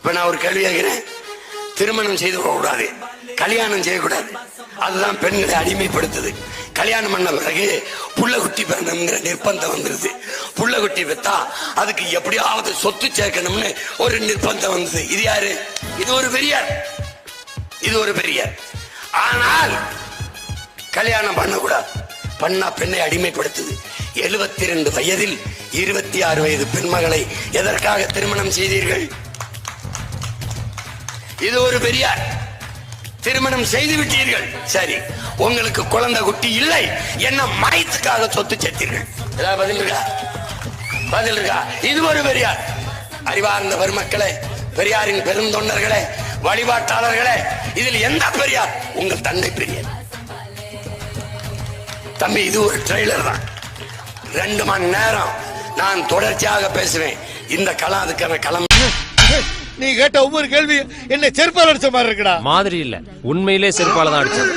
இப்ப நான் ஒரு கேள்வி கேட்கிறேன். திருமணம் செய்து கொள்ளக்கூடாது, கல்யாணம் செய்யக்கூடாது, அதுதான் பெண்களை அடிமைப்படுத்துது. கல்யாணம் பண்ண பிறகு புள்ள குட்டி பெறணுங்கிற நிர்பந்தம் வந்துருது. புள்ள குட்டி பெத்தா அதுக்கு எப்படியாவது சொத்து சேர்க்கணும்னு ஒரு நிர்பந்தம் வந்தது. இது யாரு? இது ஒரு பெரியார், இது ஒரு பெரியார். ஆனால் கல்யாணம் பண்ணக்கூடாது, பண்ணா பெண்ணை அடிமைப்படுத்துது. 72 வயதில் 26 வயது பெண்மகளை எதற்காக திருமணம் செய்தீர்கள்? இது ஒரு பெரியார். திருமணம் செய்து விட்டீர்கள், சரி, உங்களுக்கு குழந்தை குட்டி இல்லை, என்ன மயத்துக்காக சொத்து சேர்த்தீர்கள். ஏதாவது பதில் இருக்கா? பதில் இருக்கா? இது ஒரு பெரியார். அறிவார்ந்த பெருமக்களே, பெரியாரின் பெருந்தொண்டர்களே, வழிபாட்டாளர்களே, இதில் எந்த பெரியார்? உங்கள் தந்தை பெரியார். தம்பி, இது ஒரு ட்ரெய்லர் தான். 2 மணி நேரம் நான் தொடர்ச்சியாக பேசுவேன். இந்த களம் அதுக்கான களம். நீ கேட்ட ஒவ்வொரு கேள்வி என்ன செருப்பால் அடிச்ச மாதிரி இருக்குடா. மாதிரி இல்ல, உண்மையிலே செருப்பால தான் அடிச்சது.